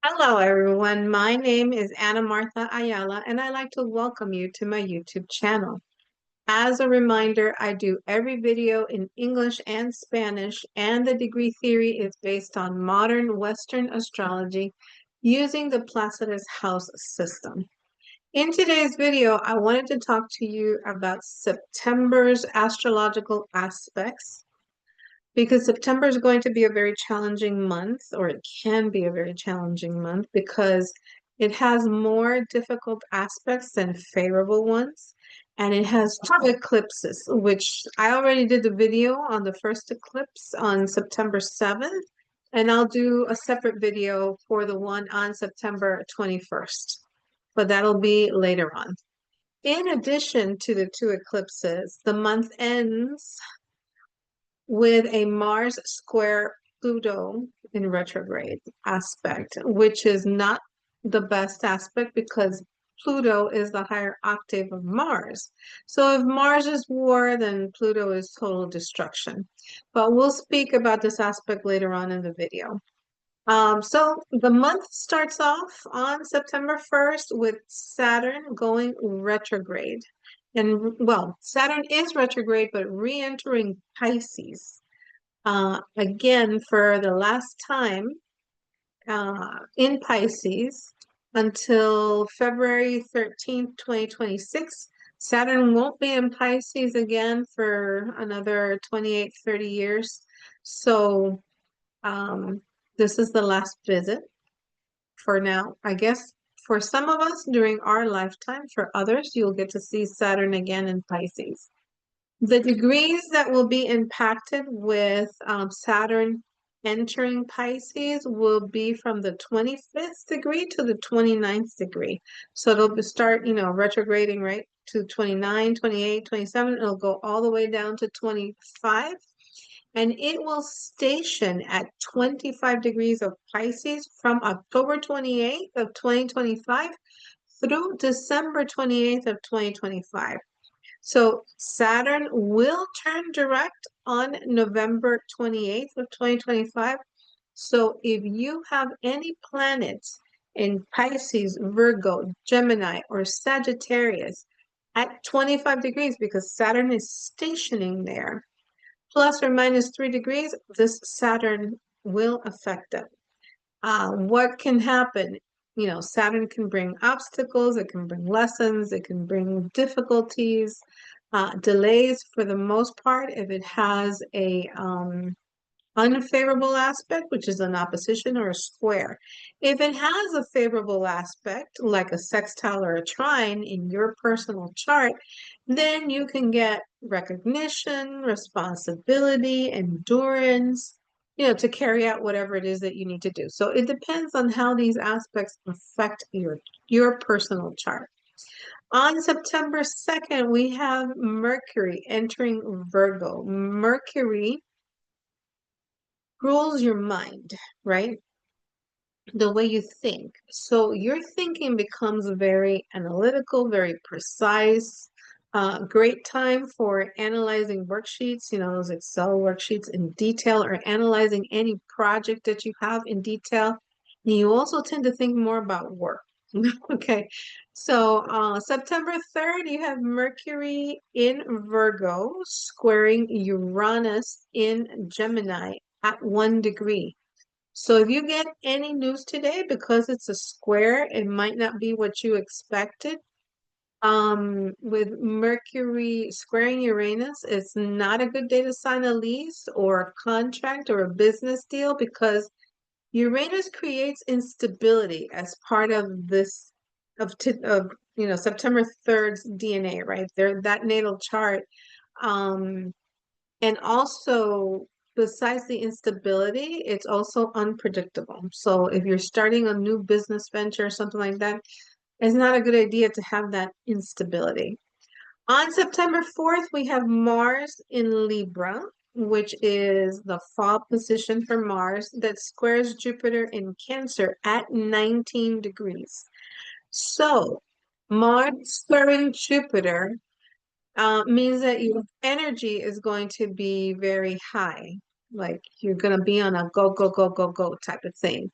Hello, everyone. My name is Ana Martha Ayala, and I'd like to welcome you to my YouTube channel. As a reminder, I do every video in English and Spanish, and the degree theory is based on modern Western astrology using the Placidus house system. In today's video, I wanted to talk to you about September's astrological aspects because September is going to be a very challenging month, or it can be a very challenging month because it has more difficult aspects than favorable ones. And it has two eclipses, which I already did the video on the first eclipse on September 7th. And I'll do a separate video for the one on September 21st. But that'll be later on. In addition to the two eclipses, the month ends with a Mars square Pluto in retrograde aspect, which is not the best aspect because Pluto is the higher octave of Mars. So if Mars is war, then Pluto is total destruction. But we'll speak about this aspect later on in the video. So the month starts off on September 1st with Saturn going retrograde. And well, Saturn is retrograde, but re-entering Pisces again for the last time in Pisces until February 13th, 2026. Saturn won't be in Pisces again for another 28, 30 years. So this is the last visit for now. I guess for some of us during our lifetime, for others, you'll get to see Saturn again in Pisces. The degrees that will be impacted with Saturn entering Pisces will be from the 25th degree to the 29th degree. So it'll start, retrograding right to 29, 28, 27. It'll go all the way down to 25. And it will station at 25 degrees of Pisces from October 28th of 2025 through December 28th of 2025. So Saturn will turn direct on November 28th of 2025. So if you have any planets in Pisces, Virgo, Gemini, or Sagittarius at 25 degrees, because Saturn is stationing there, plus or minus 3 degrees, this Saturn will affect them. What can happen? Saturn can bring obstacles, it can bring lessons, it can bring difficulties, delays for the most part if it has a unfavorable aspect, which is an opposition or a square. If it has a favorable aspect, like a sextile or a trine in your personal chart, then you can get recognition, responsibility, endurance, to carry out whatever it is that you need to do. So it depends on how these aspects affect your personal chart. On September 2nd, we have Mercury entering Virgo. Mercury rules your mind, right? The way you think. So your thinking becomes very analytical, very precise. Great time for analyzing worksheets, those Excel worksheets in detail, or analyzing any project that you have in detail. And you also tend to think more about work. Okay, so September 3rd, you have Mercury in Virgo squaring Uranus in Gemini at 1 degree. So if you get any news today, because it's a square, it might not be what you expected. With Mercury squaring Uranus, it's not a good day to sign a lease or a contract or a business deal because Uranus creates instability as part of this September 3rd's DNA, right? There, that natal chart. And also, besides the instability, it's also unpredictable. So if you're starting a new business venture or something like that, it's not a good idea to have that instability. On September 4th, we have Mars in Libra, which is the fall position for Mars that squares Jupiter in Cancer at 19 degrees. So Mars squaring Jupiter means that your energy is going to be very high. Like you're going to be on a go, go, go, go, go type of thing.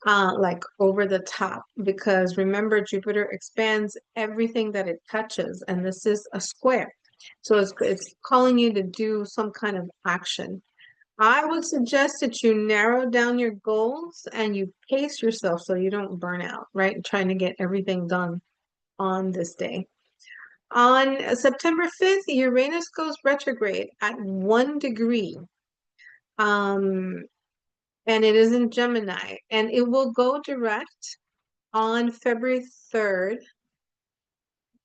like over the top, because remember, Jupiter expands everything that it touches, and this is a square. So it's calling you to do some kind of action. I would suggest that you narrow down your goals and you pace yourself so you don't burn out, right? Trying to get everything done on this day. On September 5th, Uranus goes retrograde at 1 degree. Um, and it is in Gemini, and it will go direct on February 3rd,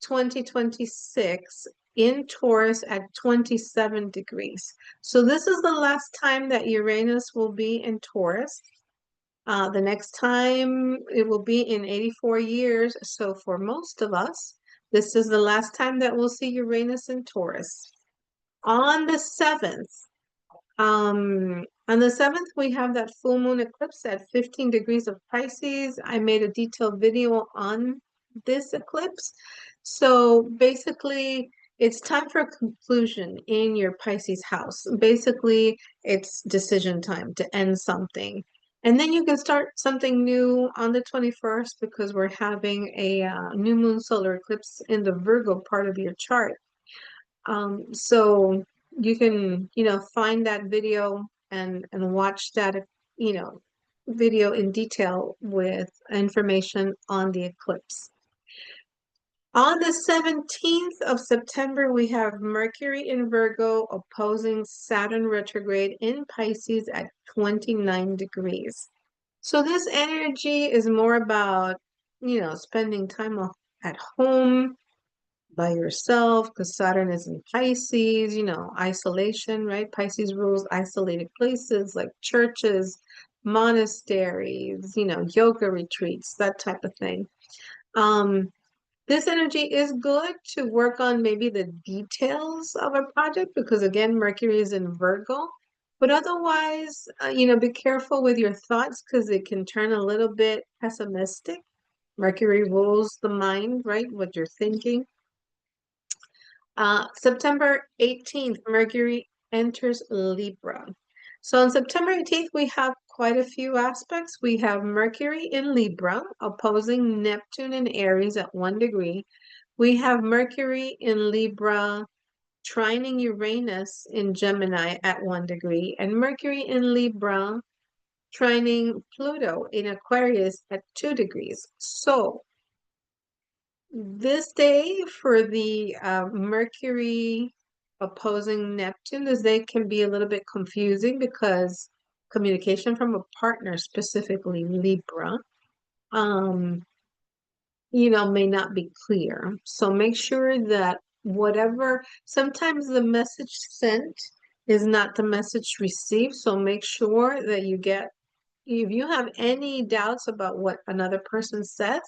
2026 in Taurus at 27 degrees. So this is the last time that Uranus will be in Taurus. The next time it will be in 84 years. So for most of us, this is the last time that we'll see Uranus in Taurus. On the 7th, on the 7th, we have that full moon eclipse at 15 degrees of Pisces. I made a detailed video on this eclipse. So basically, it's time for a conclusion in your Pisces house. Basically, it's decision time to end something. And then you can start something new on the 21st because we're having a new moon solar eclipse in the Virgo part of your chart. So you can, find that video and watch that, you know, video in detail with information on the eclipse. On the 17th of September, we have Mercury in Virgo opposing Saturn retrograde in Pisces at 29 degrees. So this energy is more about, spending time off at home, by yourself, because Saturn is in Pisces, isolation, right? Pisces rules isolated places like churches, monasteries, yoga retreats, that type of thing. This energy is good to work on maybe the details of a project because again, Mercury is in Virgo. But otherwise, be careful with your thoughts because it can turn a little bit pessimistic. Mercury rules the mind, right? What you're thinking. September 18th, Mercury enters Libra. So on September 18th, we have quite a few aspects. We have Mercury in Libra opposing Neptune in Aries at 1 degree. We have Mercury in Libra trining Uranus in Gemini at 1 degree, and Mercury in Libra trining Pluto in Aquarius at 2 degrees. So this day for the Mercury opposing Neptune, this day can be a little bit confusing because communication from a partner, specifically Libra, may not be clear. So make sure that sometimes the message sent is not the message received. So make sure that if you have any doubts about what another person says,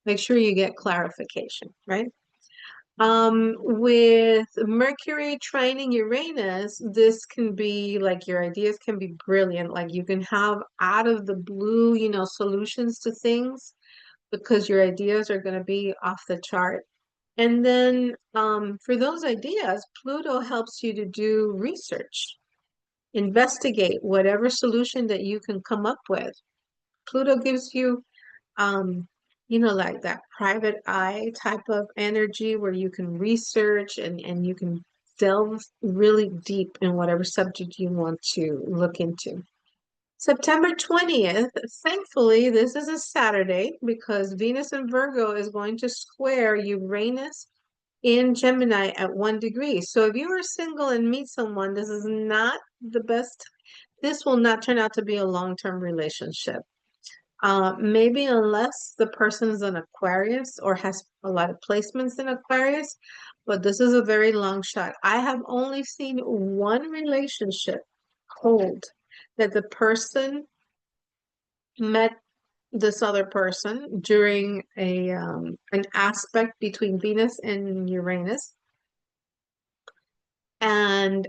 make sure you get clarification, right? With Mercury trining Uranus, this can be like your ideas can be brilliant. Like you can have out of the blue, solutions to things because your ideas are going to be off the chart. And then for those ideas, Pluto helps you to do research, investigate whatever solution that you can come up with. Pluto gives you like that private eye type of energy where you can research and you can delve really deep in whatever subject you want to look into. September 20th, thankfully, this is a Saturday because Venus in Virgo is going to square Uranus in Gemini at 1 degree. So if you are single and meet someone, this is not the best. This will not turn out to be a long-term relationship. Maybe unless the person is an Aquarius or has a lot of placements in Aquarius, but this is a very long shot. I have only seen one relationship hold that the person met this other person during an aspect between Venus and Uranus. And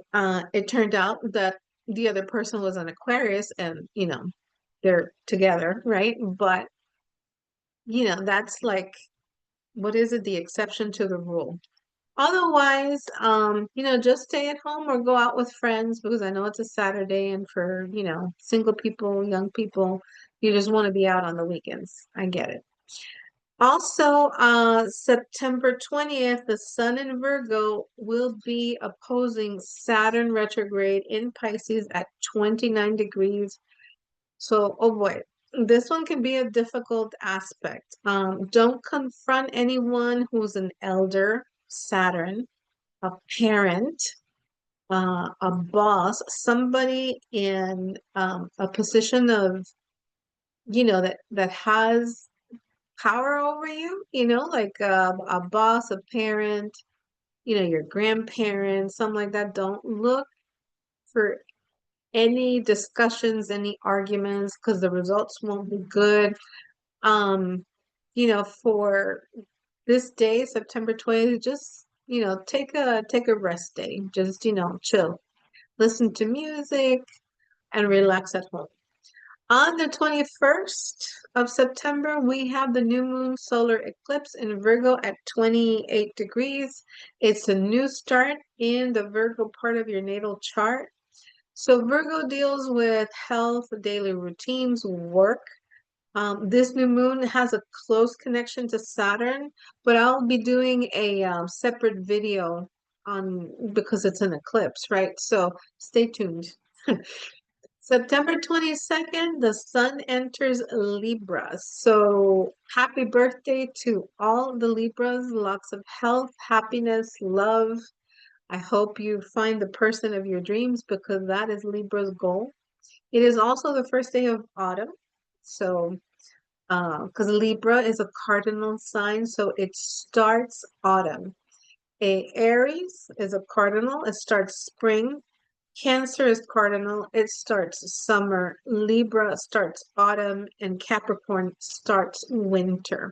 it turned out that the other person was an Aquarius and, they're together, right? But that's like, what is it? The exception to the rule. Otherwise, just stay at home or go out with friends because I know it's a Saturday and for, single people, young people, You just want to be out on the weekends. I get it. Also, September 20th, the Sun in Virgo will be opposing Saturn retrograde in Pisces at 29 degrees. So, oh boy, this one can be a difficult aspect. Don't confront anyone who's an elder, Saturn, a parent, a boss, somebody in a position of, that has power over you, like a boss, a parent, your grandparents, something like that. Don't look for any discussions, any arguments, because the results won't be good. For this day, September 20th, just, take a rest day. Just, chill. Listen to music and relax at home. On the 21st of September, we have the new moon solar eclipse in Virgo at 28 degrees. It's a new start in the Virgo part of your natal chart. So Virgo deals with health, daily routines, work. This new moon has a close connection to Saturn, but I'll be doing a separate video on because it's an eclipse, right? So stay tuned. September 22nd, the sun enters Libra. So happy birthday to all the Libras. Lots of health, happiness, love. I hope you find the person of your dreams because that is Libra's goal. It is also the first day of autumn. So, because Libra is a cardinal sign, so it starts autumn. Aries is a cardinal, it starts spring. Cancer is cardinal, it starts summer. Libra starts autumn, and Capricorn starts winter.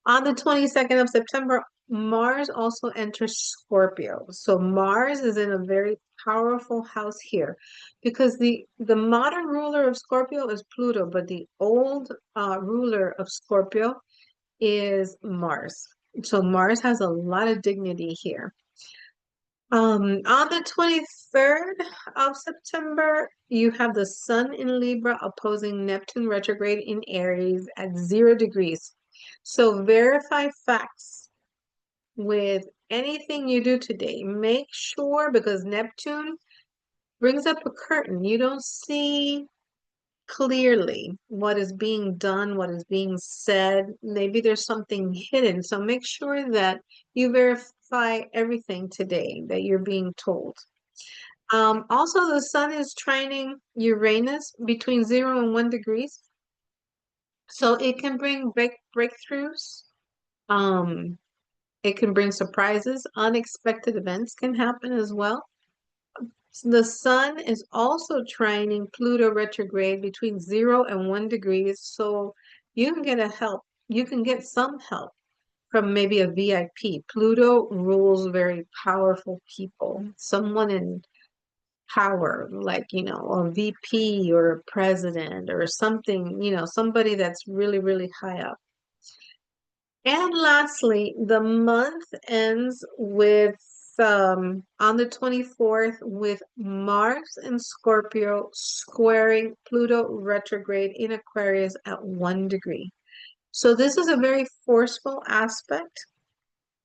On the 22nd of September, Mars also enters Scorpio. So Mars is in a very powerful house here because the modern ruler of Scorpio is Pluto, but the old ruler of Scorpio is Mars. So Mars has a lot of dignity here. On the 23rd of September, you have the Sun in Libra opposing Neptune retrograde in Aries at 0 degrees. So verify facts with anything you do today. Make sure, because Neptune brings up a curtain. You don't see clearly what is being done, what is being said. Maybe there's something hidden. So make sure that you verify everything today that you're being told. Also, the sun is trining Uranus between 0 and 1 degrees. So it can bring breakthroughs. Um, it can bring surprises. Unexpected events can happen as well. The sun is also trining Pluto retrograde between 0 and 1 degrees. So you can get some help from maybe a VIP. Pluto rules very powerful people, someone in power, like, a VP or a president or something, somebody that's really, really high up. And lastly, the month ends with on the 24th with Mars and Scorpio squaring Pluto retrograde in Aquarius at 1 degree. So this is a very forceful aspect.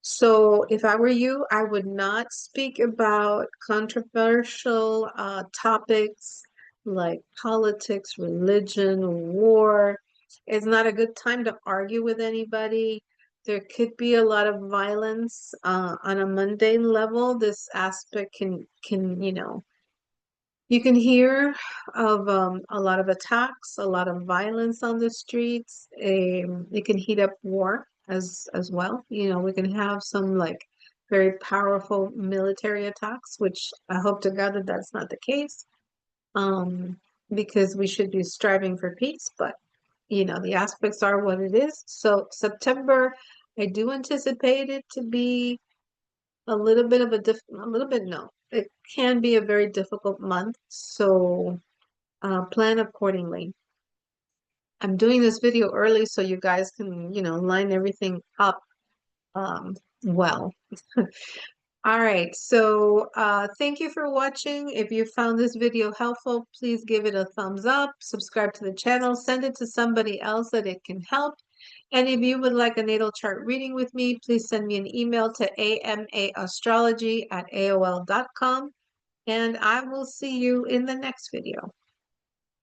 So if I were you, I would not speak about controversial topics like politics, religion, war. It's not a good time to argue with anybody. There could be a lot of violence on a mundane level. This aspect can you can hear of a lot of attacks, a lot of violence on the streets. It can heat up war as well. We can have some like very powerful military attacks, which I hope to God that that's not the case. Because we should be striving for peace, but the aspects are what it is. So September, I do anticipate it to be a little bit of a little bit, no. It can be a very difficult month, so plan accordingly. I'm doing this video early so you guys can, line everything up well. All right, so thank you for watching. If you found this video helpful, please give it a thumbs up, subscribe to the channel, send it to somebody else that it can help. And if you would like a natal chart reading with me, please send me an email to amaastrology@aol.com. And I will see you in the next video.